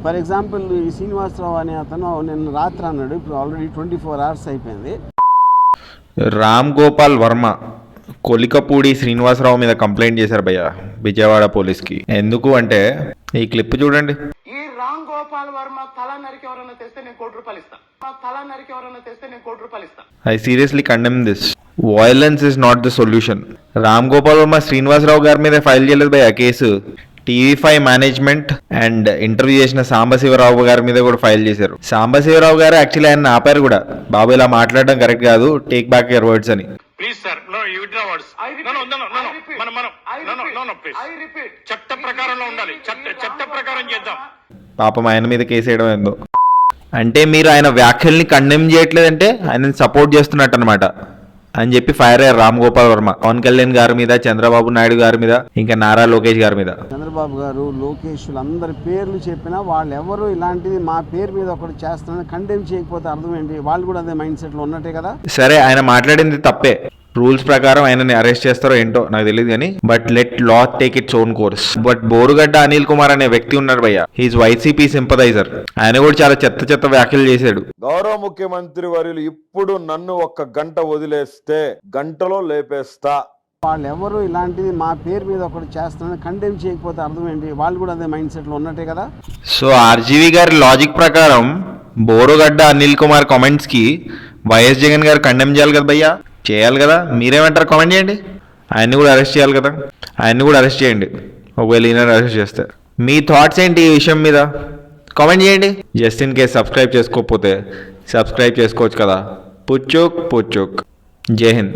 For example ఈ శ్రీనివాసరావు అనే అతను నిన్న రాత్రి అన్నాడు, ఇప్పుడు ఆల్రెడీ 24 hours అయిపోయింది. రామ్ గోపాల్ వర్మ కొలికపూడి శ్రీనివాసరావు మీద కంప్లైంట్ చేశారు భయ్య విజయవాడ పోలీస్కి. ఎందుకు అంటే ఈ క్లిప్ చూడండి. ఈ రామ్ గోపాల్ వర్మ తల నరికి ఎవరైనా తెస్తే నేను ₹1,00,00,000 ఇస్తా. తల నరికి ఎవరైనా తెస్తే నేను ₹1,00,00,000 ఇస్తా. I seriously condemn this. Violence is not the solution. Ram Gopal Varma Srinivasarao గారి మీద ఫైల్ చేయలేదు భయ్య case. TV5 management and interview చేసిన సాంబశివరావు గారి మీద కూడా ఫైల్ చేశారు. సాంబశివరావు గారు యాక్చువల్లీ ఆయన ఆపారు కూడా, బాబు ఇలా మాట్లాడడం కరెక్ట్ కాదు, టేక్ బ్యాక్ యువర్ వర్డ్స్ అని. Please sir, no you withdraw words. I repeat. చట్ట ప్రకారంలో ఉండాలి, చట్ట ప్రకారం చేద్దాం. పాపం ఆయన మీద కేసు వేయడం ఏందో. అంటే మీరు ఆయన వ్యాఖ్యల్ని కండెమ్ చేయట్లేదంటే ఆయనని సపోర్ట్ చేస్తున్నట్టు అనమాట అని చెప్పి ఫైర్ అయ్యారు రామ్ గోపాల్ వర్మ. పవన్ కళ్యాణ్ గారి మీద, చంద్రబాబు నాయుడు గారి మీద, ఇంకా నారా లోకేష్ గారి మీద. చంద్రబాబు గారు, లోకేష్ అందరి పేర్లు చెప్పినా వాళ్ళు ఎవరు ఇలాంటిది మా పేరు మీద ఒకటి చేస్తారని కండెమ్ చేయకపోతే అర్థం ఏంటి? వాళ్ళు కూడా అదే మైండ్ సెట్లో ఉన్నట్టే కదా. సరే, ఆయన మాట్లాడింది తప్పే. రూల్స్ ప్రకారం ఆయనని అరెస్ట్ చేస్తారో ఏంటో నాకు తెలియదు కానీ, but let law take its own course. But Borugadda Anil Kumar అనే వ్యక్తి ఉన్నారు భయ్య, హీస్ వైసీపీ సింపథైజర్. ఆయన కూడా చాలా చెత్త వ్యాఖ్యలు చేశాడు. గౌరవ ముఖ్యమంత్రి వర్యులు ఇప్పుడు నన్ను 1 గంట వదిలేస్తే గంటలో లేపేస్తా. వాళ్ళు ఎవరు ఇలాంటిది మా పేరు మీద ఒకటి చేస్తారని కండెమ్ చేయకపోతే అర్థం ఏంటి? వాళ్ళు కూడా అదే మైండ్ సెట్లో ఉన్నట్టే కదా. సో ఆర్జీవీ గారి లాజిక్ ప్రకారం బోరుగడ్డ అనిల్ కుమార్ కామెంట్స్ కి వైఎస్ జగన్ గారు కండెమ్ చేయాలి కదా భయ్యా, చేయాలి కదా. మీరేమంటారు? కామెంట్ చేయండి. ఆయన్ని కూడా అరెస్ట్ చేయాలి కదా, ఆయన్ని కూడా అరెస్ట్ చేయండి ఒకవేళ ఈయన అరెస్ట్ చేస్తే. మీ థాట్స్ ఏంటి ఈ విషయం మీద? కామెంట్ చేయండి. జస్ట్ ఇన్ కేస్ సబ్స్క్రైబ్ చేసుకోకపోతే సబ్స్క్రైబ్ చేసుకోవచ్చు కదా. పుచ్చుక్. జై హింద్.